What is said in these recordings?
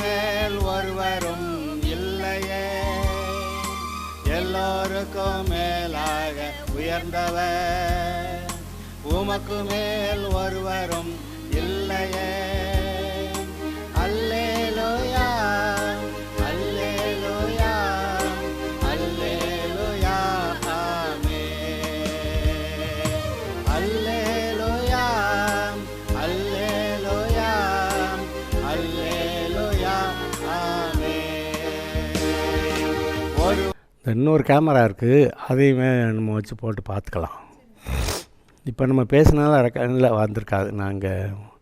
மேல் ஒருவரும் இல்லையே, எல்லோருக்கும் மேலாக உயர்ந்தவர். உமக்கு மேல் ஒருவரும் இல்லையே. அல்லேலூயா, அல்லேலூயா, அல்லேலூயா, ஆமென். அல்லேலூயா, அல்லேலூயா, அல்லேலூயா, ஆமென். இன்னொரு கேமரா இருக்குது, அதையுமே நம்ம வச்சு போட்டு பார்த்துக்கலாம். இப்போ நம்ம பேசினாலும் ரெக்கார்டில் வந்திருக்காது. நாங்கள்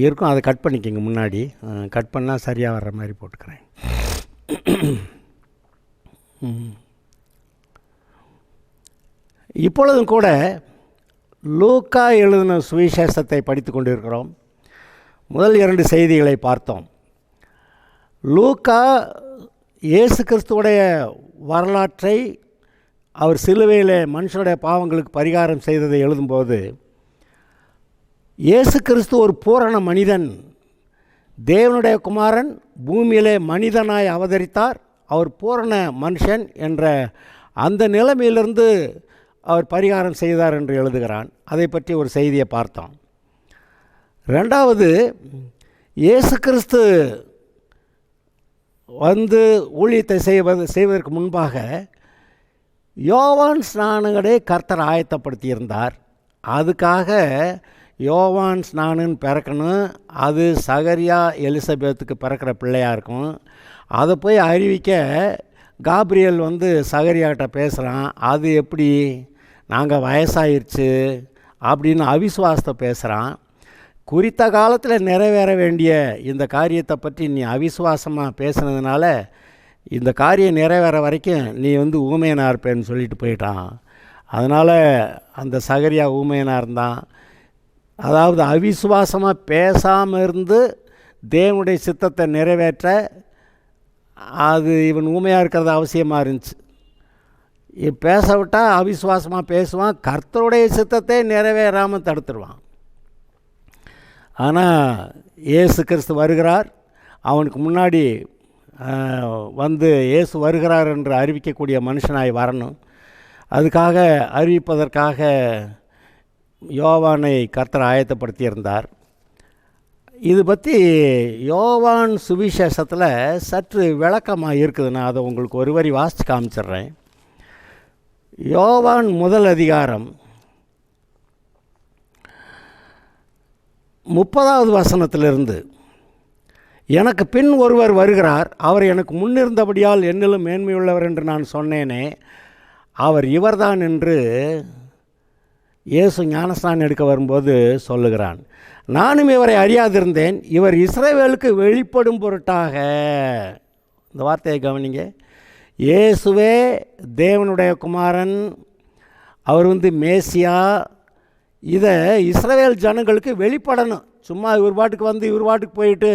இருக்கும், அதை கட் பண்ணிக்கோங்க. முன்னாடி கட் பண்ணால் சரியாக வர்ற மாதிரி போட்டுக்கிறேன். இப்பொழுதும் கூட லூக்கா எழுதின சுவிசேஷத்தை படித்து கொண்டிருக்கிறோம். முதல் 2 செய்திகளை பார்த்தோம். லூக்கா இயேசு கிறிஸ்துவுடைய வரலாற்றை, அவர் சிலுவையில் மனுஷனுடைய பாவங்களுக்கு பரிகாரம் செய்ததை எழுதும்போது, இயேசு கிறிஸ்து ஒரு பூரண மனிதன், தேவனுடைய குமாரன், பூமியிலே மனிதனாய் அவதரித்தார், அவர் பூரண மனுஷன் என்ற அந்த நிலைமையிலிருந்து அவர் பரிகாரம் செய்தார் என்று எழுதுகிறான். அதை பற்றி ஒரு செய்தியை பார்த்தோம். 2வது, இயேசு கிறிஸ்து வந்து ஊழியத்தை செய்வதற்கு முன்பாக யோவான் ஸ்நானகனை கர்த்தர் ஆயத்தப்படுத்தியிருந்தார். அதுக்காக யோவான் ஸ்நானன் பிறக்கணும், அது சகரியா எலிசபெத்துக்கு பிறக்கிற பிள்ளையாக இருக்கும். அதை போய் அறிவிக்க காப்ரியல் வந்து சகரியாட்ட பேசுகிறான். அது எப்படி, நாங்கள் வயசாயிருச்சு அப்படின்னு அவிசுவாசத்தை பேசுகிறான். குறித்த காலத்தில் நிறைவேற வேண்டிய இந்த காரியத்தை பற்றி நீ அவிசுவாசமாக பேசுனதுனால இந்த காரியம் நிறைவேற வரைக்கும் நீ வந்து ஊமையனாக இருப்பேன்னு சொல்லிட்டு போயிட்டான். அதனால் அந்த சகரியா ஊமையனாக இருந்தான். அதாவது அவிசுவாசமாக பேசாமல் இருந்து தேவனுடைய சித்தத்தை நிறைவேற்ற அது இவன் ஊமையாக இருக்கிறது அவசியமாக இருந்துச்சு. பேச விட்டால் அவிசுவாசமாக பேசுவான், கர்த்தருடைய சித்தத்தை நிறைவேறாமல் தடுத்துடுவான். ஆனால் இயேசு கிறிஸ்து வருகிறார். அவனுக்கு முன்னாடி வந்து இயேசு வருகிறார் என்று அறிவிக்கக்கூடிய மனுஷனாய் வரணும். அதுக்காக அறிவிப்பதற்காக யோவானை கர்த்தர் ஆயத்தப்படுத்தியிருந்தார். இது பற்றி யோவான் சுவிசேஷத்தில் சற்று விளக்கமாக இருக்குது. நான் அதை உங்களுக்கு ஒரு வரி வாசித்து காமிச்சிட்றேன். யோவான் முதல் அதிகாரம் 30வது வசனத்திலிருந்து, எனக்கு பின் ஒருவர் வருகிறார், அவர் எனக்கு முன்னிருந்தபடியால் என்னிலும் மேன்மையுள்ளவர் என்று நான் சொன்னேனே, அவர் இவர்தான் என்று இயேசு ஞானஸ்நானம் எடுக்க வரும்போது சொல்லுகிறான். நானும் இவரை அறியாதிருந்தேன், இவர் இஸ்ரவேலுக்கு வெளிப்படும் பொருட்டாக. இந்த வார்த்தையை கவனிங்க. இயேசுவே தேவனுடைய குமாரன், அவர் வந்து மேசியா. இதை இஸ்ரவேல் ஜனங்களுக்கு வெளிப்படணும். சும்மா இவர் பாட்டுக்கு வந்து இவர் பாட்டுக்கு போயிட்டு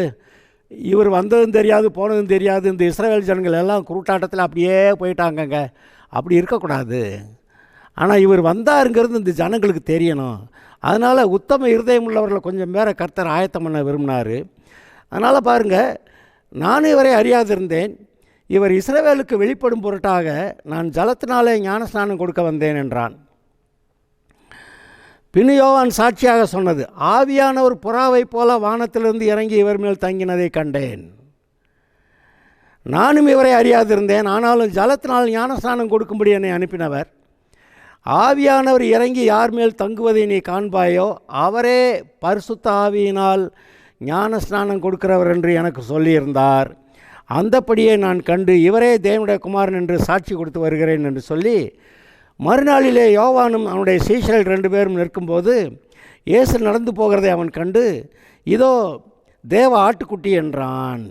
இவர் வந்ததும் தெரியாது போனதும் தெரியாது, இந்த இஸ்ரவேல் ஜனங்கள் எல்லாம் குருட்டாட்டத்தில் அப்படியே போயிட்டாங்கங்க. அப்படி இருக்கக்கூடாது. ஆனால் இவர் வந்தாருங்கிறது இந்த ஜனங்களுக்கு தெரியணும். அதனால் உத்தம இருதயம் உள்ளவர்களை கொஞ்சம் பேரை கர்த்தர் ஆயத்தம் பண்ண விரும்பினார். அதனால் பாருங்கள், நானும் இவரை அறியாதிருந்தேன், இவர் இஸ்ரவேலுக்கு வெளிப்படும் பொருட்டாக நான் ஜலத்தினாலே ஞானஸ்நானம் கொடுக்க வந்தேன் என்றான். பின் யோவான் சாட்சியாக சொன்னது, ஆவியானவர் புறாவைப் போல வானத்திலிருந்து இறங்கி இவர் மேல் தங்கினதை கண்டேன். நானும் இவரை அறியாதிருந்தேன், ஆனாலும் ஜலத்தினால் ஞானஸ்நானம் கொடுக்கும்படி என்னை அனுப்பினவர். ஆவியானவர் இறங்கி யார் மேல் தங்குவதை நீ காண்பாயோ அவரே பரிசுத்த ஆவியினால் ஞானஸ்நானம் கொடுக்கிறவர் என்று எனக்கு சொல்லியிருந்தார். அந்தப்படியே நான் கண்டு இவரே தேவனுடைய குமாரன் என்று சாட்சி கொடுத்து வருகிறேன் என்று சொல்லி, மறுநாளிலே யோவானும் அவனுடைய சீஷர்கள் 2 பேரும் நிற்கும்போது இயேசு நடந்து போகிறதை அவன் கண்டு, இதோ தேவ ஆட்டுக்குட்டி என்றான்.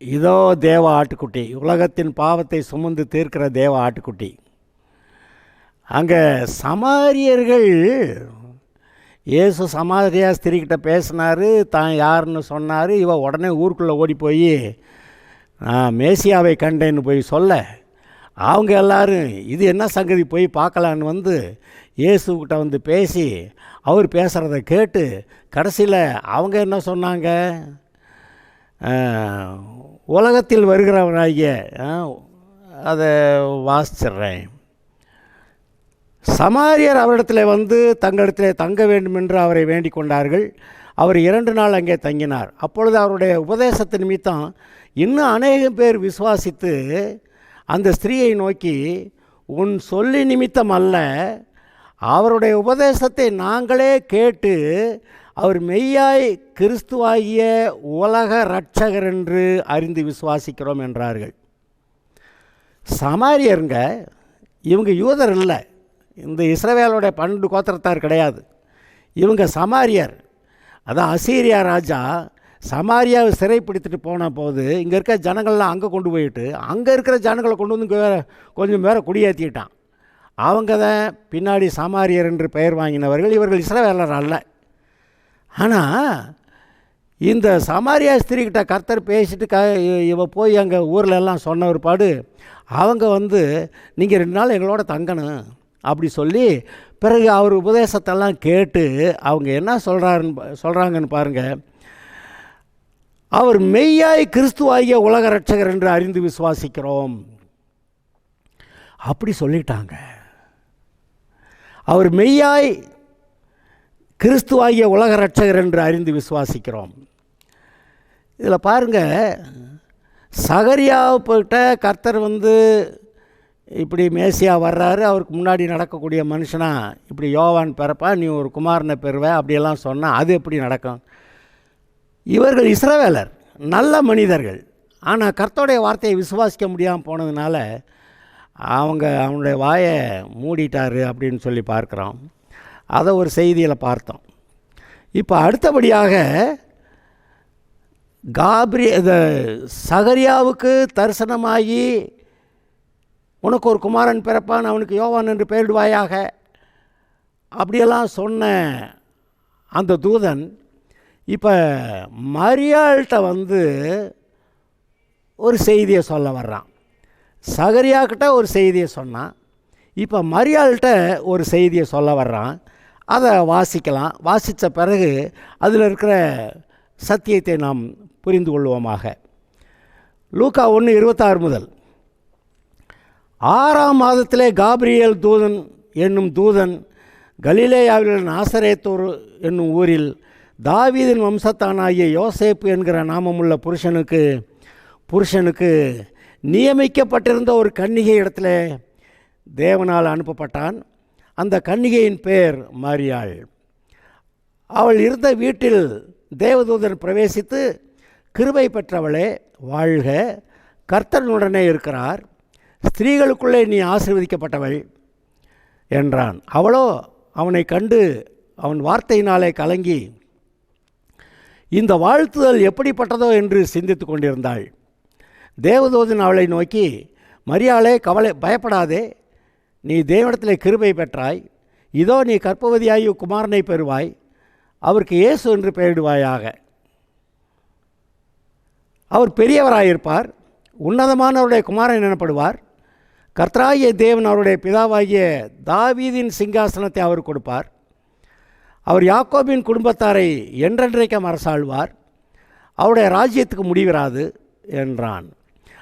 இதோ தேவ ஆட்டுக்குட்டி, உலகத்தின் பாவத்தை சுமந்து தீர்க்கிற தேவ ஆட்டுக்குட்டி. அங்கே சமாரியர்கள், இயேசு சமாரியா ஸ்திரீக்கிட்ட பேசினார், தான் யாருன்னு சொன்னார். இவ உடனே ஊருக்குள்ளே ஓடி போய் நான் மேசியாவை கண்டேன்னு போய் சொல்ல, அவங்க எல்லாரும் இது என்ன சங்கதி போய் பார்க்கலான்னு வந்து இயேசுக்கிட்ட வந்து பேசி அவர் பேசுகிறத கேட்டு கடைசியில் அவங்க என்ன சொன்னாங்க, உலகத்தில் வருகிறவனாகிய அதை வாசிச்சிட்றேன். சமாரியர் அவரிடத்தில் வந்து தங்களிடத்தில் தங்க வேண்டும் என்று அவரை வேண்டிக் கொண்டார்கள். அவர் 2 நாள் அங்கே தங்கினார். அப்பொழுது அவருடைய உபதேசத்தின் நிமித்தம் இன்னும் அநேகம் பேர் விசுவாசித்து அந்த ஸ்திரீயை நோக்கி, உன் சொல்லி நிமித்தம் அல்ல, அவருடைய உபதேசத்தை நாங்களே கேட்டு அவர் மெய்யாய் கிறிஸ்துவாகிய உலக இரட்சகர் என்று அறிந்து விசுவாசிக்கிறோம் என்றார்கள். சமாரியருங்க, இவங்க யூதர் இல்லை, இந்த இஸ்ரவேலுடைய 12 கோத்திரத்தார் கிடையாது. இவங்க சமாரியர். அதான் அசீரியா ராஜா சமாரியாவை சிறைப்பிடித்துட்டு போன போது இங்கே இருக்க ஜனங்கள்லாம் அங்கே கொண்டு போயிட்டு அங்கே இருக்கிற ஜனங்களை கொண்டு வந்து கொஞ்சம் பேரை குடியேற்றிட்டான். அவங்க தான் பின்னாடி சமாரியர் என்று பெயர் வாங்கினவர்கள். இவர்கள் இஸ்ரவேலர் அல்ல. ஆனால் இந்த சமாரியா ஸ்திரீக்கிட்ட கர்த்தர் பேசிட்டு இவ போய் அங்கே ஊரில் எல்லாம் சொன்ன ஒரு பாடு அவங்க வந்து நீங்கள் 2 நாள் எங்களோட தங்கணும் அப்படி சொல்லி பிறகு அவர் உபதேசத்தெல்லாம் கேட்டு அவங்க என்ன சொல்கிறாங்கன்னு பாருங்கள். அவர் மெய்யாய் கிறிஸ்துவாகிய உலக இரட்சகர் என்று அறிந்து விசுவாசிக்கிறோம் அப்படி சொல்லிட்டாங்க. அவர் மெய்யாய் கிறிஸ்துவாகிய உலக இரட்சகர் என்று அறிந்து விசுவாசிக்கிறோம். இதில் பாருங்கள், சகரியாவுக்கிட்ட கர்த்தர் வந்து இப்படி மேசியா வர்றாரு, அவருக்கு முன்னாடி நடக்கக்கூடிய மனுஷனா இப்படி யோவான் பிறப்பா, நீ ஒரு குமாரனை பெறுவ அப்படியெல்லாம் சொன்னால் அது எப்படி நடக்கும்? இவர்கள் இஸ்ரவேலர், நல்ல மனிதர்கள். ஆனால் கர்த்தருடைய வார்த்தையை விசுவாசிக்க முடியாமல் போனதுனால அவனுடைய வாயை மூடிட்டார் அப்படின்னு சொல்லி பார்க்குறோம். அதை ஒரு செய்தியில் பார்த்தோம். இப்போ அடுத்தபடியாக சகரியாவுக்கு தரிசனமாகி உனக்கு ஒரு குமாரன் பிறப்பான், அவனுக்கு யோவான் என்று பெயரிடுவாயாக அப்படியெல்லாம் சொன்ன அந்த தூதன் இப்போ மரியாள்கிட்ட வந்து ஒரு செய்தியை சொல்ல வர்றான். சகரியாக்கிட்ட ஒரு செய்தியை சொன்னான், இப்போ மரியாள்கிட்ட ஒரு செய்தியை சொல்ல வர்றான். அதை வாசிக்கலாம். வாசித்த பிறகு அதில் இருக்கிற சத்தியத்தை நாம் புரிந்து கொள்வோமாக. லூக்கா 1:26 முதல். 6ஆம் மாதத்திலே காபிரியேல் தூதன் என்னும் தூதன் கலிலேயாவில் நாசரேத்தூர் என்னும் ஊரில் தாவீதின் வம்சத்தானாகிய யோசேப்பு என்கிற நாமமுள்ள புருஷனுக்கு நியமிக்கப்பட்டிருந்த ஒரு கன்னிகை இடத்துல தேவனால் அனுப்பப்பட்டான். அந்த கன்னிகையின் பேர் மரியாள். அவள் இருந்த வீட்டில் தேவதூதன் பிரவேசித்து, கிருபை பெற்றவளே வாழ்க, கர்த்தனுடனே இருக்கிறார், ஸ்திரீகளுக்குள்ளே நீ ஆசீர்வதிக்கப்பட்டவள் என்றான். அவளோ அவனை கண்டு அவன் வார்த்தையினாலே கலங்கி இந்த வாழ்த்துதல் எப்படிப்பட்டதோ என்று சிந்தித்து கொண்டிருந்தாள். தேவதூதன் அவளை நோக்கி, மரியாளே பயப்படாதே, நீ தேவனிடத்தில் கிருபை பெற்றாய், இதோ நீ கர்ப்பவதியாகி குமாரனை பெறுவாய், அவருக்கு இயேசு என்று பெயரிடுவாயாக. அவர் பெரியவராயிருப்பார், உன்னதமானவருடைய குமாரன் எனப்படுவார். கர்த்தராகிய தேவன் அவருடைய பிதாவாகிய தாவீதின் சிங்காசனத்தை அவர் கொடுப்பார். அவர் யாக்கோபின் குடும்பத்தாரை என்றென்றைக்கும் அரசாழ்வார், அவருடைய ராஜ்யத்துக்கு முடிவிராது என்றான்.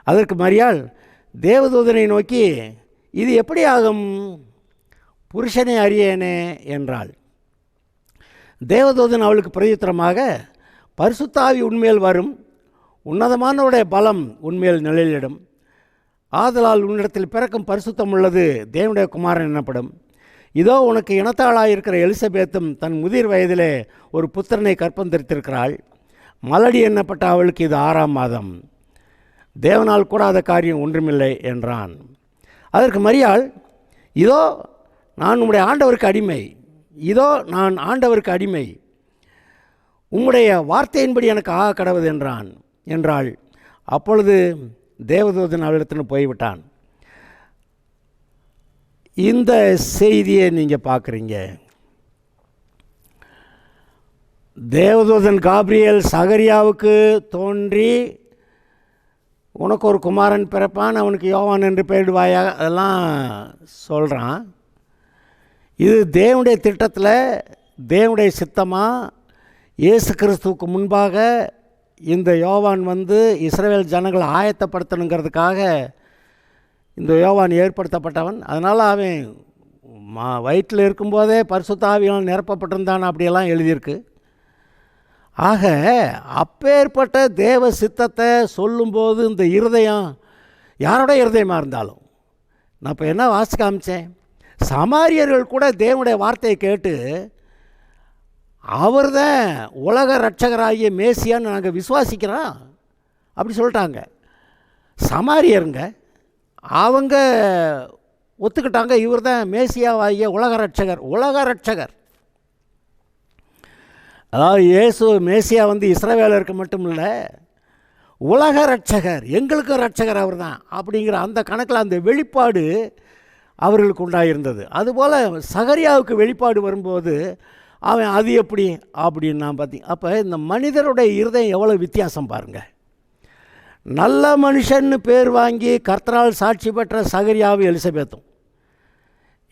அதற்கு மரியாள் தேவதூதனை நோக்கி, இது எப்படி ஆகும், புருஷனை அறியேனே என்றாள். தேவதூதன் அவளுக்கு பிரதியுத்தரமாக, பரிசுத்தாவி உன்மேல் வரும், உன்னதமானவருடைய பலம் உன்மேல் நிழலிடும், ஆதலால் உன்னிடத்தில் பிறக்கும் பரிசுத்தம் உள்ளது தேவனுடைய குமாரன் எனப்படும். இதோ உனக்கு இனத்தாளாயிருக்கிற எலிசபேத்தும் தன் முதிர் வயதிலே ஒரு புத்திரனை கற்பம் தரித்திருக்கிறாள். மலடி எண்ணப்பட்ட அவளுக்கு இது 6ஆம் மாதம், தேவனால் கூடாத காரியம் ஒன்றுமில்லை என்றான். அதற்கு மரியாள், இதோ நான் உம்முடைய ஆண்டவருக்கு அடிமை, இதோ நான் ஆண்டவருக்கு அடிமை, உம்முடைய வார்த்தையின்படி எனக்கு ஆக கடவுது என்றாள். அப்பொழுது தேவதூதன் அவளிடத்தில் போய்விட்டான். இந்த செய்தியை நீங்கள் பார்க்குறீங்க. தேவதூதன் காபிரியேல் சகரியாவுக்கு தோன்றி உனக்கு ஒரு குமாரன் பிறப்பான், அவனுக்கு யோவான் என்று பெயரிடுவாயா, அதெல்லாம் சொல்கிறான். இது தேவனுடைய திட்டத்தில் தேவனுடைய சித்தமாக இயேசு கிறிஸ்துவுக்கு முன்பாக இந்த யோவான் இஸ்ரவேல் ஜனங்களை ஆயத்தப்படுத்தணுங்கிறதுக்காக இந்த யோவான் ஏற்படுத்தப்பட்டவன். அதனால் அவன் வயிற்றில் இருக்கும்போதே பரிசுத்த ஆவியால் நிரப்பப்பட்டிருந்தான் அப்படியெல்லாம் எழுதியிருக்கு. ஆக அப்பேற்பட்ட தேவ சித்தத்தை சொல்லும்போது இந்த இருதயம் யாரோட இருதயமாக இருந்தாலும், நான் இப்போ என்ன வாசிக்க காமிச்சேன், சமாரியர்கள் கூட தேவனுடைய வார்த்தையை கேட்டு அவர் தான் உலக ரட்சகராகிய மேசியான்னு நாங்கள் விசுவாசிக்கிறோம் அப்படி சொல்லிட்டாங்க. சமாரியருங்க அவங்க ஒத்துக்கிட்டாங்க, இவர் தான் மேசியாவாகிய உலக ரட்சகர். அதாவது இயேசு மேசியா இஸ்ரவேலருக்கு மட்டும் இல்லை, உலக ரட்சகர், எங்களுக்கும் ரட்சகர் அவர் தான் அப்படிங்கிற அந்த கணக்கில் அந்த வெளிப்பாடு அவர்களுக்கு உண்டாயிருந்தது. அதுபோல் சகரியாவுக்கு வெளிப்பாடு வரும்போது அவன் அது எப்படி அப்படின்னு நான் பார்த்தேன். அப்போ இந்த மனிதருடைய இருதயம் எவ்வளோ வித்தியாசம் பாருங்கள். நல்ல மனுஷன்னு பேர் வாங்கி கர்த்தரால் சாட்சி பெற்ற சகரியாவும் எலிசபெத்தும்,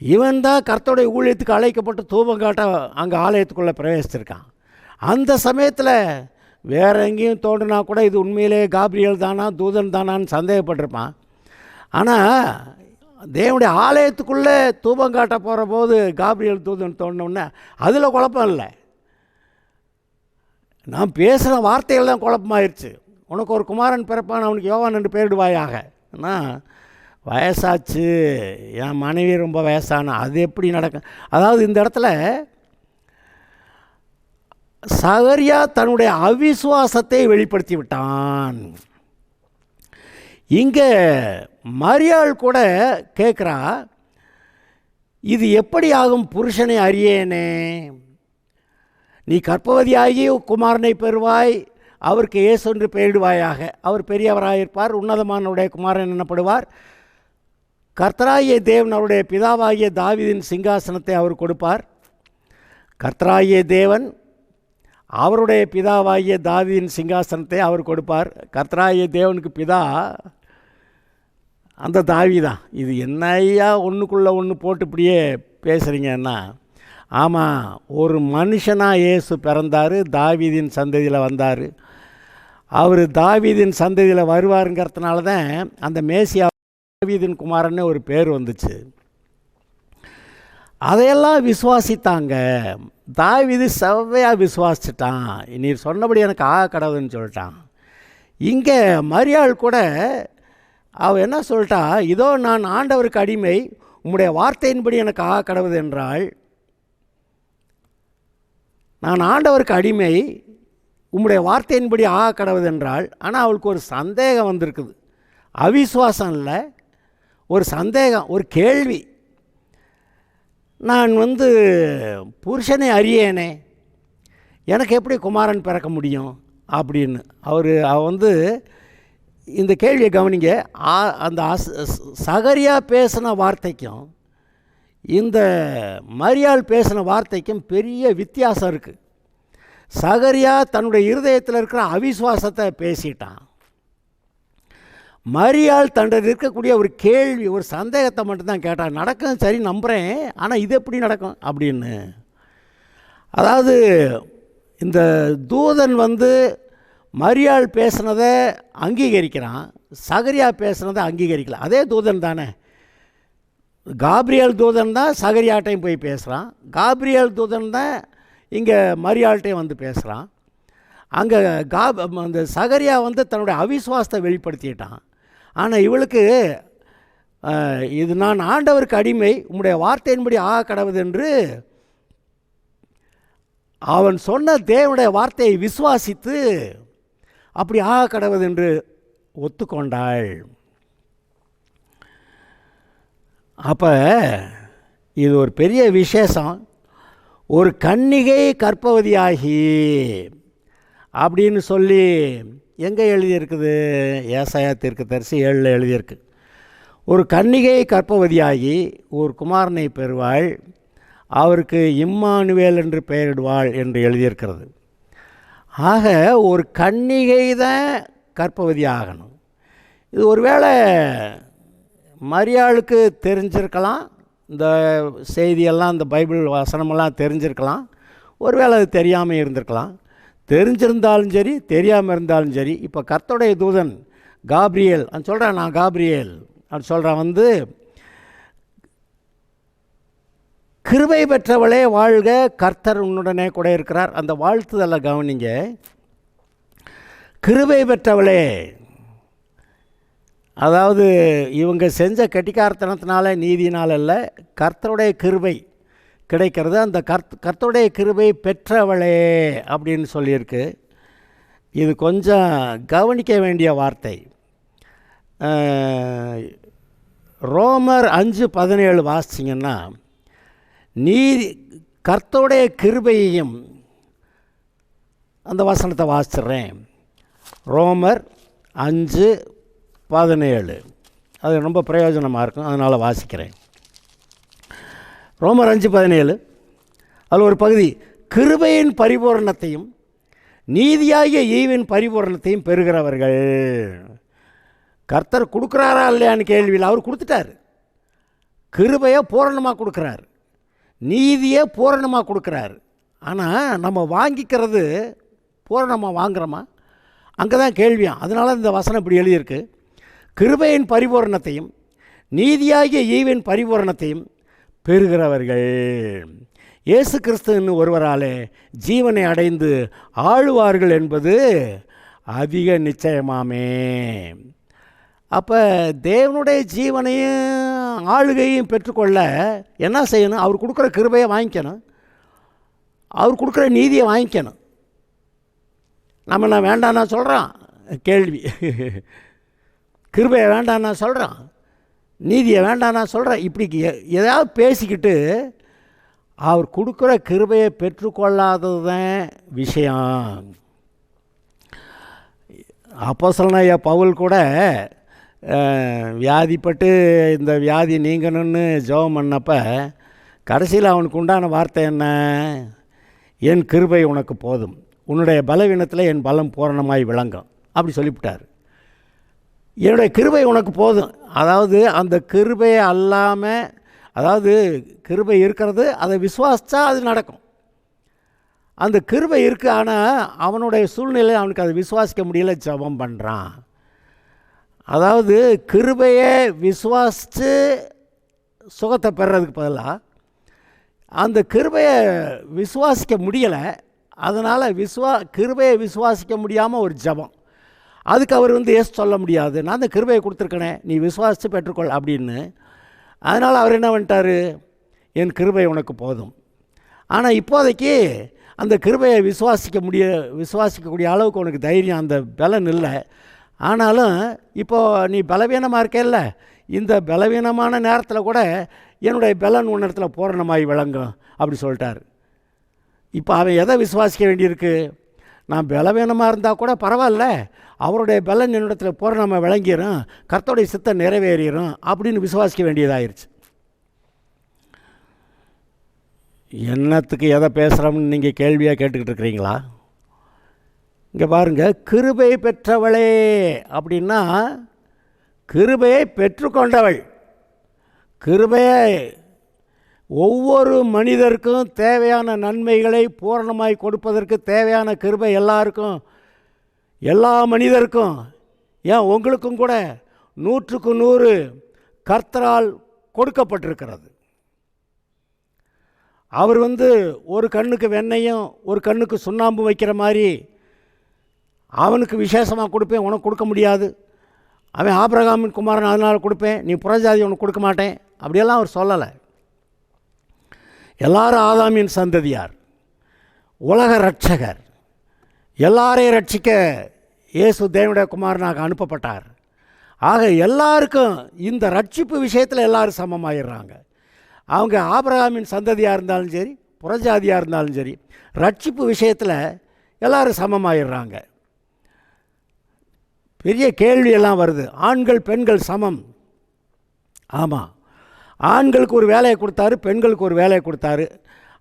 இவன் தான் கர்த்தருடைய ஊழியத்துக்கு அழைக்கப்பட்டு தூபம் காட்ட அங்கே ஆலயத்துக்குள்ளே பிரவேசிச்சிருக்கான். அந்த சமயத்தில் வேறு எங்கேயும் தோன்றினா கூட இது உண்மையிலே காப்ரியேல் தானா தூதன் தானான்னு சந்தேகப்பட்டிருப்பான். ஆனால் தேவனுடைய ஆலயத்துக்குள்ளே தூபம் காட்ட போகிற போது காப்ரியேல் தூதன் தோணுன்னே அதில் குழப்பம் இல்லை, நான் பேசுகிற வார்த்தைகள் தான் குழப்பமாயிருச்சு. உனக்கு ஒரு குமாரன் பிறப்பான், அவனுக்கு யோவான் என்று பெயரிடுவாயாக. ஆனால் வயசாச்சு, என் மனைவி ரொம்ப வயசான, அது எப்படி நடக்கும்? அதாவது இந்த இடத்துல சகரியா தன்னுடைய அவிசுவாசத்தை வெளிப்படுத்தி விட்டான். இங்கே மரியாள் கூட கேட்குறா, இது எப்படி ஆகும் புருஷனை அறியேனே, நீ கர்ப்பவதியாகி குமாரனை பெறுவாய், அவருக்கு இயேசு என்று பெயரிடுவாயாக. அவர் பெரியவராயிருப்பார், உன்னதமானவருடைய குமாரன் எனப்படுவார். கர்த்தராகிய தேவன் அவருடைய பிதாவாகிய தாவீதின் சிங்காசனத்தை அவர் கொடுப்பார். கர்த்தராகிய தேவன் அவருடைய பிதாவாகிய தாவீதின் சிங்காசனத்தை அவர் கொடுப்பார். கர்த்தராகிய தேவனுக்கு பிதா அந்த தாவீதான். இது என்ன ஐயா ஒன்றுக்குள்ளே ஒன்று போட்டு இப்படியே பேசுகிறீங்கன்னா, ஆமாம், ஒரு மனுஷனாக இயேசு பிறந்தார், தாவீதின் சந்ததியில் வந்தார். அவர் தாவீதின் சந்ததியில் வருவாருங்கிறதுனால தான் அந்த மேசியா தாவீதின் குமாரன்னு ஒரு பேர் வந்துச்சு. அதையெல்லாம் விசுவாசித்தாங்க. தாவீது செவ்வையாக விசுவாசிச்சிட்டான், நீர் சொன்னபடி எனக்கு கடவுள்னு சொல்லிட்டான். இங்கே மரியாள் கூட அவள் என்ன சொல்லிட்டா, இதோ நான் ஆண்டவருக்கு அடிமை, உம்முடைய வார்த்தையின்படி எனக்கு கடவுள் என்றாள். நான் ஆண்டவருக்கு அடிமை, உம்முடைய வார்த்தையின்படி கடவுள் என்றாள். ஆனால் அவளுக்கு ஒரு சந்தேகம் வந்திருக்குது. அவிசுவாசம் இல்லை, ஒரு சந்தேகம், ஒரு கேள்வி. நான் புருஷனை அறியேனே, எனக்கு எப்படி குமாரன் பிறக்க முடியும் அப்படின்னு அவ இந்த கேள்வியை கவனிங்க. அந்த சகரியா பேசின வார்த்தைக்கும் இந்த மரியாள் பேசின வார்த்தைக்கும் பெரிய வித்தியாசம் இருக்குது. சகரியா தன்னுடைய இருதயத்தில் இருக்கிற அவிசுவாசத்தை பேசிட்டான். மரியாள் தன்னில் இருக்கக்கூடிய ஒரு கேள்வி, ஒரு சந்தேகத்தை மட்டும்தான் கேட்டான். நடக்கும், சரி நம்புகிறேன், ஆனால் இது எப்படி நடக்கும் அப்படின்னு. அதாவது இந்த தூதன் மரியாள் பேசுனதை அங்கீகரிக்கிறான், சகரியா பேசுனதை அங்கீகரிக்கல. அதே தூதன் தானே, காப்ரியேல் தூதன் தான் சகரியாட்டையும் போய் பேசுகிறான், காப்ரியேல் தூதன் தான் இங்கே மரியாள்கிட்டையும் பேசுகிறான். அங்கே அந்த சகரியா தன்னுடைய அவிசுவாசத்தை வெளிப்படுத்திட்டான். ஆனால் இவளுக்கு இது நான் ஆண்டவருக்கு அடிமை, உம்முடைய வார்த்தையின்படி கடவுள் என்று அவன் சொன்ன தேவனுடைய வார்த்தையை விசுவாசித்து அப்படி கடவுள் என்று ஒத்துக்கொண்டாள். அப்போ இது ஒரு பெரிய விசேஷம். ஒரு கன்னிகை கர்ப்பவதியாகி அப்படின்னு சொல்லி எங்கே எழுதியிருக்குது? ஏசாயா தீர்க்கதரிசி 7 எழுதியிருக்கு. ஒரு கன்னிகை கர்ப்பவதியாகி ஒரு குமாரனை பெறுவாள், அவருக்கு இம்மானுவேல் என்று பெயரிடுவாள் என்று எழுதியிருக்கிறது. ஆக ஒரு கன்னிகை தான் கர்ப்பவதி ஆகணும். இது ஒருவேளை மரியாளுக்கு தெரிஞ்சிருக்கலாம், இந்த செய்தியெல்லாம், இந்த பைபிள் வசனமெல்லாம் தெரிஞ்சிருக்கலாம். ஒருவேளை அது தெரியாமல் இருந்திருக்கலாம். தெரிஞ்சிருந்தாலும் சரி, தெரியாமல் இருந்தாலும் சரி, இப்போ கர்த்தருடைய தூதன் காப்ரியேல் சொல்கிறேன், நான் காப்ரியேல் அப்படி சொல்கிறேன் வந்து, கிருபை பெற்றவளே வாழ்க, கர்த்தர் உன்னுடனே கூட இருக்கிறார். அந்த வாழ்த்துதலை கவனிங்க. கிருபை பெற்றவளே, அதாவது இவங்க செஞ்ச கெட்டிக்காரத்தனத்தினால, நீதினால் அல்ல, கர்த்தருடைய கிருபை கிடைக்கிறது. அந்த கர்த்தருடைய கிருபை பெற்றவளே அப்படின்னு சொல்லியிருக்கு. இது கொஞ்சம் கவனிக்க வேண்டிய வார்த்தை. ரோமர் 5:17 வாசிச்சிங்கன்னா, கர்த்தருடைய கிருபையையும், அந்த வசனத்தை வாசிச்சிட்றேன். ரோமர் 5:17 அது ரொம்ப பிரயோஜனமாக இருக்கும், அதனால் வாசிக்கிறேன். ரோமர் 5:17 அதில் ஒரு பகுதி, கிருபையின் பரிபூரணத்தையும் நீதியாகிய ஈவின் பரிபூரணத்தையும் பெறுகிறவர்கள். கர்த்தர் கொடுக்குறாரா இல்லையான்னு கேள்வியில் அவர் கொடுத்துட்டார். கிருபையை பூரணமாக கொடுக்குறார், நீதியை பூரணமாக கொடுக்குறார். ஆனால் நம்ம வாங்கிக்கிறது பூரணமாக வாங்குகிறோமா? அங்கே தான் கேள்வியாம். அதனால இந்த வசனம் இப்படி எழுதியிருக்கு, கிருபையின் பரிபூரணத்தையும் நீதியாகிய ஈவின் பரிபூரணத்தையும் பெறுகிறவர்கள். இயேசு கிறிஸ்துவின் ஒருவராலே ஜீவனை அடைந்து ஆளுவார்கள் என்பது அதிக நிச்சயமாமே. அப்போ தேவனுடைய ஜீவனையும் ஆளுகையும் பெற்றுக்கொள்ள என்ன செய்யணும்? அவர் கொடுக்குற கிருபையை வாங்கிக்கணும், அவர் கொடுக்குற நீதியை வாங்கிக்கணும். நம்ம நான் வேண்டாம் நான் சொல்கிறான் கேள்வி, கிருபையை வேண்டாம் நான் சொல்கிறான், நீதியை வேண்டாம் நான் சொல்கிறேன். இப்படி எதாவது பேசிக்கிட்டு அவர் கொடுக்குற கிருபையை பெற்றுக்கொள்ளாதது தான் விஷயம். அப்போஸ்தலனாகிய பவுல் கூட வியாதிப்பட்டு இந்த வியாதி நீங்கணும்னு ஜெபம் பண்ணப்ப கடைசியில் அவனுக்கு உண்டான வார்த்தை என்ன? என் கிருபை உனக்கு போதும், உன்னுடைய பலவீனத்தில் என் பலம் பூரணமாய் விளங்கும் அப்படி சொல்லிவிட்டார். என்னுடைய கிருபை உனக்கு போதும். அதாவது அந்த கிருபையை அல்லாமல், அதாவது கிருபை இருக்கிறது, அதை விசுவாசித்தா அது நடக்கும். அந்த கிருபை இருக்குது, ஆனால் அவனுடைய சூழ்நிலை அவனுக்கு அதை விசுவாசிக்க முடியல, ஜெபம் பண்ணுறான். அதாவது கிருபையை விசுவாசித்து சுகத்தை பெறுறதுக்கு பதிலாக அந்த கிருபையை விசுவாசிக்க முடியலை, அதனால் கிருபையை விசுவாசிக்க முடியாமல் ஒரு ஜெபம். அதுக்கு அவர் வந்து சொல்ல முடியாது, நான் அந்த கிருபையை கொடுத்துருக்கேனே, நீ விசுவாசித்து பெற்றுக்கொள் அப்படின்னு. அதனால் அவர் என்ன பண்ணிட்டார்? என் கிருபை உனக்கு போதும். ஆனால் இப்போதைக்கு அந்த கிருபையை விசுவாசிக்கக்கூடிய அளவுக்கு உனக்கு தைரியம், அந்த பலன் இல்லை. ஆனாலும் இப்போது நீ பலவீனமாக இருக்கேல்ல, இந்த பலவீனமான நேரத்தில் கூட என்னுடைய பலன் உன்னிடத்தில் பூரணமாய் விளங்கும் அப்படி சொல்லிட்டார். இப்போ அவன் எதை விசுவாசிக்க வேண்டியிருக்கு? நான் பலவீனமாக இருந்தால் கூட பரவாயில்ல, அவருடைய பலன் என்னிடத்தில் பூரணமாக விளங்கிடும், கர்த்தருடைய சித்தம் நிறைவேறிடும் அப்படின்னு விசுவாசிக்க வேண்டியதாகிருச்சு. என்னத்துக்கு எதை பேசுகிறோம்னு நீங்கள் கேள்வியாக கேட்டுக்கிட்டு இருக்கிறீங்களா? இங்கே பாருங்கள், கிருபை பெற்றவளே அப்படின்னா கிருபையை பெற்றுக்கொண்டவள். கிருபையை ஒவ்வொரு மனிதருக்கும் தேவையான நன்மைகளை பூரணமாய் கொடுப்பதற்கு தேவையான கிருபை எல்லாருக்கும், எல்லா மனிதருக்கும், ஏன் உங்களுக்கும் கூட 100க்கு 100 கர்த்தரால் கொடுக்கப்பட்டிருக்கிறது. அவர் வந்து ஒரு கண்ணுக்கு வெண்ணையும் ஒரு கண்ணுக்கு சுண்ணாம்பு வைக்கிற மாதிரி அவனுக்கு விசேஷமாக கொடுப்பேன், உனக்கு கொடுக்க முடியாது. அவன் ஆபிரகாமின் குமாரன், அதனால் கொடுப்பேன், நீ புறஜாதி உனக்கு கொடுக்க மாட்டேன் அப்படியெல்லாம் அவர் சொல்லலை. எல்லாரும் ஆதாமின் சந்ததியார், உலக இரட்சகர், எல்லாரையும் ரட்சிக்க இயேசு தேவனுடைய குமாரனாக அனுப்பப்பட்டார். ஆக எல்லாருக்கும் இந்த ரட்சிப்பு விஷயத்தில் எல்லோரும் சமமாகிடுறாங்க. அவங்க ஆபிரகாமின் சந்ததியாக இருந்தாலும் சரி, புறஜாதியாக இருந்தாலும் சரி, ரட்சிப்பு விஷயத்தில் எல்லோரும் சமமாகிடுறாங்க. பெரிய கேள்வியெல்லாம் வருது, ஆண்கள் பெண்கள் சமம். ஆமாம், ஆண்களுக்கு ஒரு வேலையை கொடுத்தாரு, பெண்களுக்கு ஒரு வேலையை கொடுத்தாரு.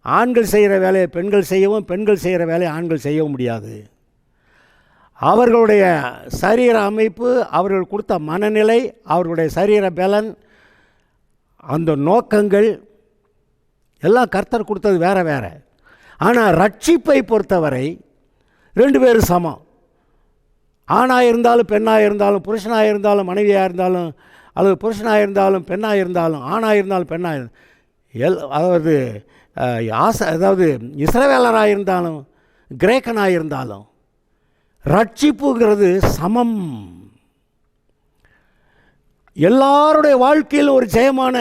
ஆண்கள் செய்கிற வேலையை பெண்கள் செய்யவும், பெண்கள் செய்கிற வேலையை ஆண்கள் செய்யவும் முடியாது. அவர்களுடைய சரீர அமைப்பு, அவர்கள் கொடுத்த மனநிலை, அவர்களுடைய சரீர பலன், அந்த நோக்கங்கள் எல்லாம் கர்த்தர் கொடுத்தது வேறு வேறு. ஆனால் ரட்சிப்பை பொறுத்தவரை 2 பேரும் சமம். ஆணாக இருந்தாலும் பெண்ணாக இருந்தாலும், புருஷனாக இருந்தாலும் மனைவியாக இருந்தாலும், அல்லது புருஷனாக இருந்தாலும் பெண்ணாக இருந்தாலும், ஆணாக இருந்தாலும் பெண்ணாக அதாவது அதாவது இஸ்ரவேலராக இருந்தாலும் கிரேக்கனாக இருந்தாலும் ரட்சிப்புங்கிறது சமம். எல்லாருடைய வாழ்க்கையில் ஒரு ஜெயமான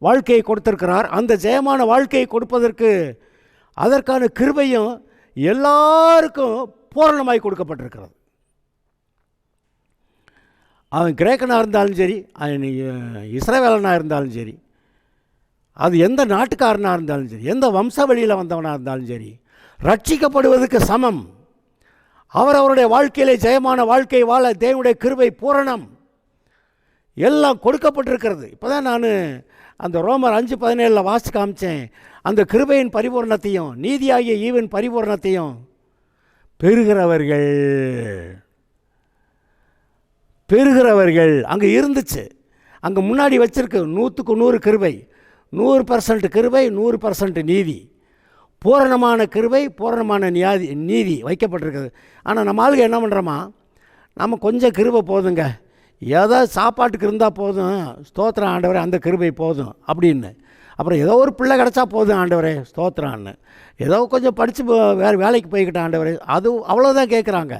வாழ்க்கையை கொடுத்திருக்கிறார். அந்த ஜெயமான வாழ்க்கையை கொடுப்பதற்கு அதற்கான கிருபையும் எல்லாருக்கும் பூரணமாய் கொடுக்கப்பட்டிருக்கிறது. அவன் கிரேக்கனாக இருந்தாலும் சரி, அவன் இஸ்ரவேலனாக இருந்தாலும் சரி, அது எந்த நாட்டுக்காரனாக இருந்தாலும் சரி, எந்த வம்ச வழியில் வந்தவனாக இருந்தாலும் சரி, ரட்சிக்கப்படுவதற்கு சமம். அவரவருடைய வாழ்க்கையிலே ஜெயமான வாழ்க்கை வாழ தேவனுடைய கிருபை பூரணம் எல்லாம் கொடுக்கப்பட்டிருக்கிறது. இப்போ தான் நான் அந்த ரோமர் 5:17 வாசித்து காமிச்சேன். அந்த கிருபையின் பரிபூரணத்தையும் நீதியாகிய ஈவின் பரிபூரணத்தையும் பெறுகிறவர்கள் அங்கே இருந்துச்சு. அங்கே முன்னாடி வச்சிருக்கு 100க்கு 100 கிருபை, 100% கிருபை, 100% நீதி. பூரணமான கிருபை, பூரணமான நீதி வைக்கப்பட்டிருக்குது. ஆனால் நம்ம ஆளுங்க என்ன பண்ணுறோமா, நம்ம கொஞ்சம் கிருபை போதுங்க, ஏதோ சாப்பாட்டுக்கு இருந்தால் போதும், ஸ்தோத்திரம் ஆண்டவரே அந்த கிருபை போதும் அப்படின்னு. அப்புறம் ஏதோ ஒரு பிள்ளை கிடச்சா போதும் ஆண்டவரே ஸ்தோத்திரான்னு, ஏதோ கொஞ்சம் படித்து வேறு வேலைக்கு போய்கிட்டேன் ஆண்டவரே, அது அவ்வளோதான் கேட்குறாங்க.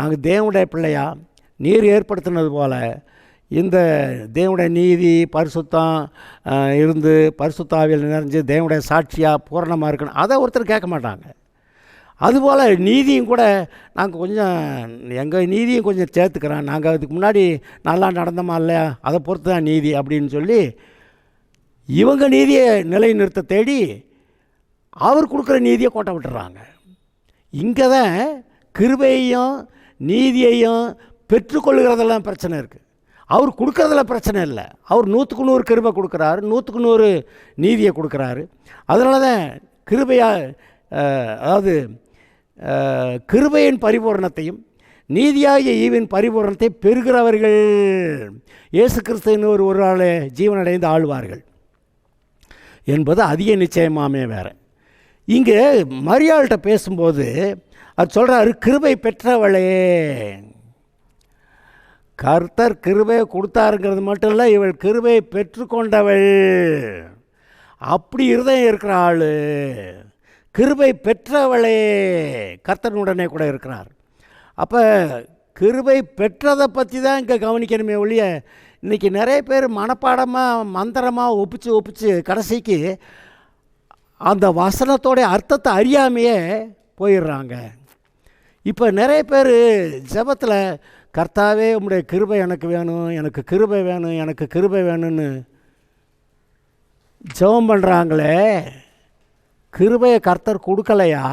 நாங்கள் தேவனுடைய பிள்ளையா நீர் ஏற்படுத்தினது போல் இந்த தேவனுடைய நீதி பரிசுத்தம் இருந்து பரிசுத்தாவியில் நிறைஞ்சு தேவனுடைய சாட்சியாக பூரணமாக இருக்கணும், அதை ஒருத்தர் கேட்க மாட்டாங்க. அதுபோல் நீதியும் கூட நாங்கள் கொஞ்சம் எங்கள் நீதியும் கொஞ்சம் சேர்த்துக்கிறோம், நாங்கள் அதுக்கு முன்னாடி நல்லா நடந்தோமா இல்லையா அதை பொறுத்து தான் நீதி அப்படின்னு சொல்லி இவங்க நீதியை நிலைநிறுத்த தேடி அவர் கொடுக்குற நீதியை கோட்டை விட்டுறாங்க. இங்கே தான் கிருபையையும் நீதியையும் பெற்றுக்கொள்கிறதெல்லாம் பிரச்சனை இருக்குது. அவர் கொடுக்குறதில் பிரச்சனை இல்லை. அவர் 100க்கு 100 கிருபை கொடுக்குறாரு, 100க்கு 100 நீதியை கொடுக்குறாரு. அதனால தான் அதாவது கிருபையின் பரிபூரணத்தையும் நீதியாகிய ஈவின் பரிபூரணத்தை பெறுகிறவர்கள் இயேசு கிறிஸ்துவின் ஒரு ஆளை ஜீவனடைந்து ஆழ்வார்கள் என்பது அதிக நிச்சயமாமே வேறு. இங்கே மரியாள்கிட்ட பேசும்போது அது சொல்கிறாரு, கிருபை பெற்றவளே. கர்த்தர் கிருபையை கொடுத்தாருங்கிறது மட்டும் இல்லை, இவள் கிருபையை பெற்றுக்கொண்டவள். அப்படி இருதயம் இருக்கிற ஆள் கிருபை பெற்றவளே கர்த்தனுடனே கூட இருக்கிறார். அப்போ கிருபை பெற்றதை பற்றி தான் இங்கே கவனிக்கணுமே ஒழிய, இன்றைக்கி நிறைய பேர் மனப்பாடமாக மந்திரமாக ஒப்பிச்சு கடைசிக்கு அந்த வசனத்தோடைய அர்த்தத்தை அறியாமையே போயிடுறாங்க. இப்போ நிறைய பேர் ஜெபத்தில் கர்த்தாவே உம்முடைய கிருபை எனக்கு வேணும், எனக்கு கிருபை வேணும், எனக்கு கிருபை வேணும்னு ஜெபம் பண்ணுறாங்களே, கிருபையை கர்த்தர் கொடுக்கலையா?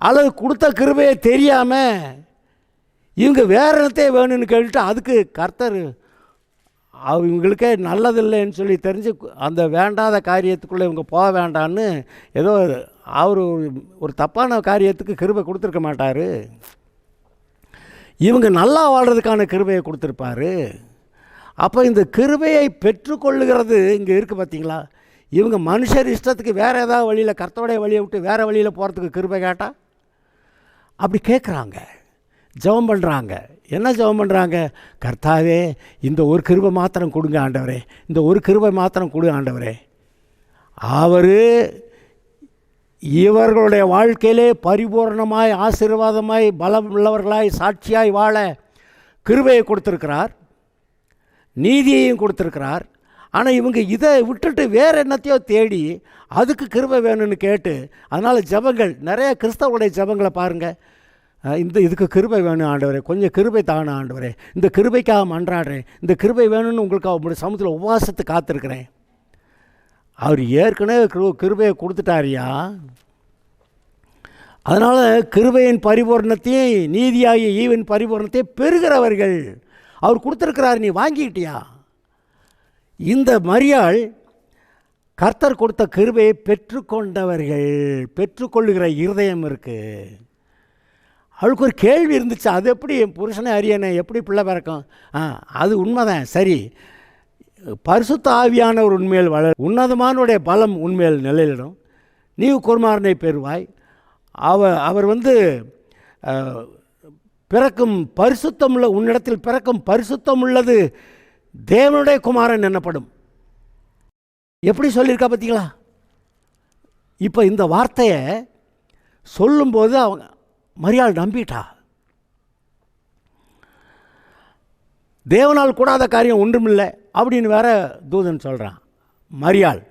அல்லது கொடுத்த கிருபையை தெரியாமல் இவங்க வேறு இடத்தே வேணும்னு கேட்டுட்டு அதுக்கு கர்த்தர் இவங்களுக்கே நல்லதில்லைன்னு சொல்லி தெரிஞ்சு அந்த வேண்டாத காரியத்துக்குள்ளே இவங்க போக வேண்டான்னு ஏதோ அவர் ஒரு தப்பான காரியத்துக்கு கிருபை கொடுத்துருக்க மாட்டார். இவங்க நல்லா வாழ்கிறதுக்கான கிருபையை கொடுத்துருப்பார். அப்போ இந்த கிருபையை பெற்றுக்கொள்ளுகிறது இங்கே இருக்குது பார்த்தீங்களா? இவங்க மனுஷர் இஷ்டத்துக்கு வேறு ஏதாவது வழியில் கர்த்தருடைய வழியை விட்டு வேறு வழியில் போகிறதுக்கு கிருபை கேட்டால் அப்படி கேட்குறாங்க, ஜெபம் பண்ணுறாங்க. என்ன ஜெபம் பண்ணுறாங்க? கர்த்தாவே இந்த ஒரு கிருபை மாத்திரம் கொடுங்க ஆண்டவரே, இந்த ஒரு கிருபை மாத்திரம் கொடு ஆண்டவரே. அவர் இவர்களுடைய வாழ்க்கையிலே பரிபூர்ணமாய் ஆசீர்வாதமாய் பலம் உள்ளவர்களாய் சாட்சியாய் வாழ கிருபையை கொடுத்துருக்கிறார், நீதியையும் கொடுத்துருக்கிறார். ஆனால் இவங்க இதை விட்டுட்டு வேறு என்னத்தையோ தேடி அதுக்கு கிருபை வேணும்னு கேட்டு, அதனால் ஜெபங்கள் நிறைய கிறிஸ்தவருடைய ஜெபங்களை பாருங்கள். இதுக்கு கிருபை வேணும் ஆண்டவரே, கொஞ்சம் கிருபை தாணும் ஆண்டவரே, இந்த கிருபைக்காக மன்றாடுறேன், இந்த கிருபை வேணும்னு உங்களுக்கு உங்களுடைய சமூகத்தில் உபவாசத்தை காத்திருக்கிறேன். அவர் ஏற்கனவே கிருபையை கொடுத்துட்டாரியா. அதனால் கிருபையின் பரிபூரணத்தையும் நீதியாகிய ஈவின் பரிபூரணத்தையும் பெறுகிறவர்கள் அவர் கொடுத்துருக்கிறார், நீ வாங்கிக்கிட்டியா? இந்த மரியாள் கர்த்தர் கொடுத்த கிருபையை பெற்றுக்கொண்டவர்கள், பெற்றுக்கொள்ளுகிற இருதயம் இருக்குது. அவளுக்கு ஒரு கேள்வி இருந்துச்சு, அது எப்படி என் புருஷனை அறியனே எப்படி பிள்ளை பிறக்கும்? அது உண்மைதான், சரி. பரிசுத்த ஆவியானவர் உண்மையில் உன்னதமானுடைய பலம் உண்மையில் நிலையிடும், நீ குமாரனை பெறுவாய். அவர் பிறக்கும் பரிசுத்தமுள்ள உன்னிடத்தில் பிறக்கும் பரிசுத்தம் உள்ளது தேவனுடைய குமாரன் என்னப்படும். எப்படி சொல்லியிருக்கா பார்த்தீங்களா? இப்போ இந்த வார்த்தையை சொல்லும்போது அவங்க மரியாள் நம்பிட்டா. தேவனால் கூடாத காரியம் ஒன்றுமில்லை அப்படின்னு வேற தூதன் சொல்கிறான். மரியாள்,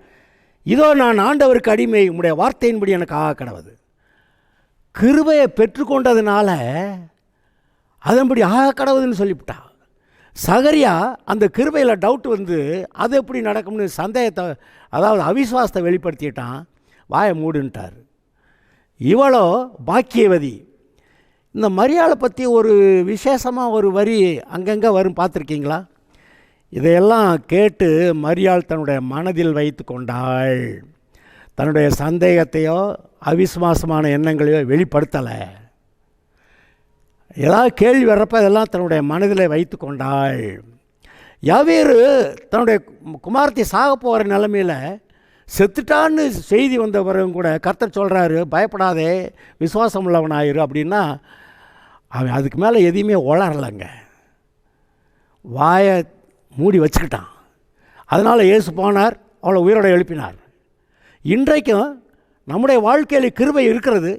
இதோ நான் ஆண்டவருக்கு அடிமை, உம்முடைய வார்த்தையின்படி எனக்கு ஆக கடவுது. கிருபையை பெற்றுக்கொண்டதுனால அதன்படி ஆக கடவுதுன்னு சொல்லிவிட்டா. சகரியா அந்த கிருபையில் டவுட் அது எப்படி நடக்கும்னு சந்தேகத்தை, அதாவது அவிசுவாசத்தை வெளிப்படுத்திட்டான். வாயை மூடுன்ட்டார். இவளோ பாக்கியவதி. இந்த மரியாளை பற்றி ஒரு விசேஷமாக ஒரு வரி அங்கங்கே வரும், பார்த்துருக்கீங்களா? இதையெல்லாம் கேட்டு மரியாள் தன்னுடைய மனதில் வைத்து கொண்டாள். தன்னுடைய சந்தேகத்தையோ அவிசுவாசமான எண்ணங்களையோ வெளிப்படுத்தலை. ஏதாவது கேள்வி வர்றப்ப இதெல்லாம் தன்னுடைய மனதில் வைத்து கொண்டாள். யாவேறு தன்னுடைய குமாரத்தை சாக போகிற நிலைமையில் செத்துட்டான்னு செய்தி வந்தவரும் கூட கர்த்தர் சொல்கிறாரு, பயப்படாதே, விசுவாசம் உள்ளவனாயிரு அப்படின்னா அவன் அதுக்கு மேலே எதையுமே உளரலைங்க, வாயை மூடி வச்சுக்கிட்டான். அதனால் இயேசு போனார், அவளை உயிரோட எழுப்பினார். இன்றைக்கும் நம்முடைய வாழ்க்கையில் கிருபை இருக்கிறது.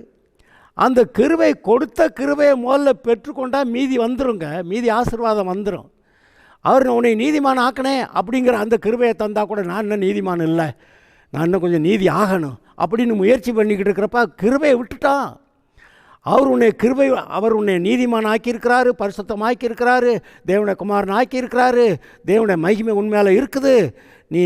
அந்த கிருபை கொடுத்த கிருபையை முதல்ல பெற்றுக்கொண்டால் மீதி வந்துருங்க, மீதி ஆசீர்வாதம் வந்துடும். அவர் உன்னை நீதிமான் ஆக்கணே அப்படிங்கிற அந்த கிருபையை தந்தால் கூட நான் இன்னும் நீதிமான் இல்லை, நான் இன்னும் கொஞ்சம் நீதி ஆகணும் அப்படின்னு முயற்சி பண்ணிக்கிட்டு இருக்கிறப்ப கிருபையை விட்டுட்டான். அவர் உன்னை நீதிமான் ஆக்கியிருக்கிறாரு, பரிசுத்தமாக்கியிருக்கிறாரு, தேவனுடைய குமாரன் ஆக்கியிருக்கிறாரு, தேவனுடைய மகிமை உண்மையால் இருக்குது, நீ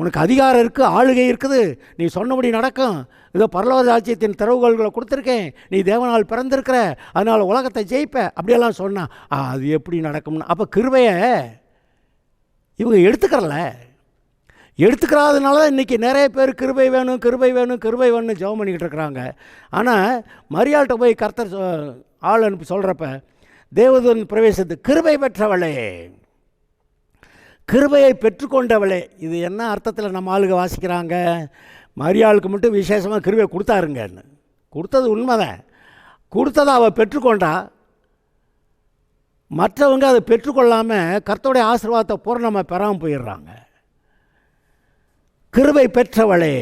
உனக்கு அதிகாரம் இருக்குது, ஆளுகை இருக்குது, நீ சொன்னபடி நடக்கும், இதோ பரலோக ராஜ்யத்தின் திறவுகோல்களை கொடுத்துருக்கேன், நீ தேவனால் பிறந்திருக்கிற, அதனால் உலகத்தை ஜெயிப்ப அப்படியெல்லாம் சொன்னான். அது எப்படி நடக்கும்னு அப்போ கிருபையை இவங்க எடுத்துக்கிறாதனால தான் இன்றைக்கி நிறைய பேர் கிருபை வேணும் கிருபை வேணும் கிருபை வேணும்னு ஜெபம் பண்ணிக்கிட்டு இருக்கிறாங்க. ஆனால் மரியாள்கிட்ட போய் கர்த்தர் ஆள் அனுப்பி சொல்கிறப்ப தேவதூதன் பிரவேசித்து கிருபை பெற்றவளே, கிருபையை பெற்றுக்கொண்டவளே. இது என்ன அர்த்தத்தில் நம்ம ஆளுக வாசிக்கிறாங்க? மரியாளுக்கு மட்டும் விசேஷமாக கிருபை கொடுத்தாருங்கன்னு. கொடுத்தது உண்மைதான், கொடுத்ததை அவள் பெற்றுக்கொண்டா. மற்றவங்க அதை பெற்றுக்கொள்ளாமல் கர்த்தருடைய ஆசீர்வாதத்தை பூரணமாக பெறாமல் போயிடுறாங்க. கிருபை பெற்றவளே,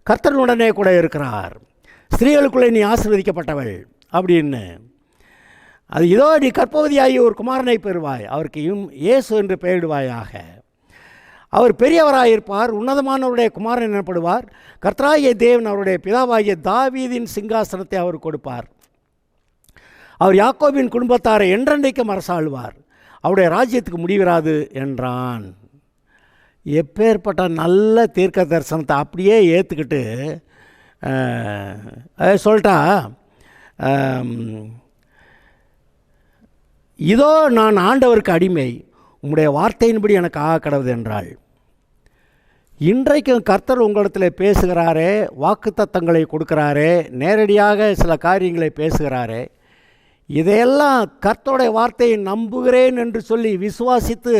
கர்த்தனுடனே கூட இருக்கிறார், ஸ்திரீகளுக்குள்ளே நீ ஆசீர்வதிக்கப்பட்டவள் அப்படின்னு. அது இதோ நீ கர்ப்பவதியாகி ஒரு குமாரனை பெறுவாய், அவருக்கு இயேசு என்று பெயரிடுவாயாக. அவர் பெரியவராயிருப்பார், உன்னதமானவருடைய குமாரன் எனப்படுவார். கர்த்தராகிய தேவன் அவருடைய பிதாவாகிய தாவீதின் சிங்காசனத்தை அவர் கொடுப்பார். அவர் யாக்கோபின் குடும்பத்தாரை என்றென்றைக்கும் அரசாளுவார், அவருடைய ராஜ்யத்துக்கு முடிவிராது என்றான். எப்பேற்பட்ட நல்ல தீர்க்க தரிசனத்தை அப்படியே ஏற்றுக்கிட்டு சொல்லிட்டா. இதோ நான் ஆண்டவருக்கு அடிமை, உம்முடைய வார்த்தையின்படி எனக்கு ஆக கடவுது என்றாள். இன்றைக்கும் கர்த்தர் உங்களிடத்தில் பேசுகிறாரே, வாக்குத்தத்தங்களை கொடுக்குறாரே, நேரடியாக சில காரியங்களை பேசுகிறாரே. இதையெல்லாம் கர்த்தருடைய வார்த்தையை நம்புகிறேன் என்று சொல்லி விசுவாசித்து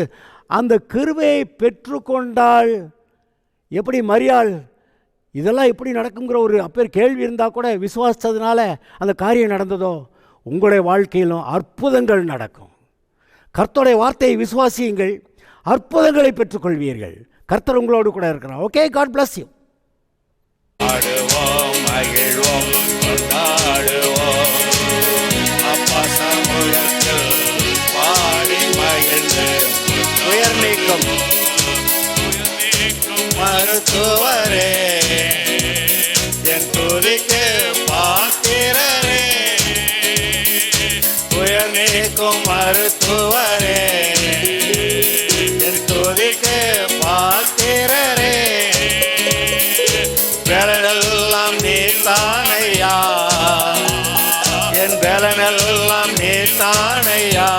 அந்த கிருபையை பெற்றுக்கொண்டாள். எப்படி மரியாள் இதெல்லாம் எப்படி நடக்குங்கிற ஒரு அப்பேர் கேள்வி இருந்தால் கூட விசுவாசித்ததுனால அந்த காரியம் நடந்ததோ, உங்களுடைய வாழ்க்கையிலும் அற்புதங்கள் நடக்கும். கர்த்தருடைய வார்த்தையை விசுவாசியுங்கள், அற்புதங்களை பெற்றுக்கொள்வீர்கள். கர்த்தர் உங்களோடு கூட இருக்கிறார். Okay, God bless you. உயர்நீக்கும் மருத்துவரே, என் துதிக்கு பாத்திரரே, உயர்நீக்கும் மருத்துவரே, என் துதிக்கு பாத்திரரே, பலனெல்லாம் நீர்தானையா, என் பலனெல்லாம் நீர்தானையா.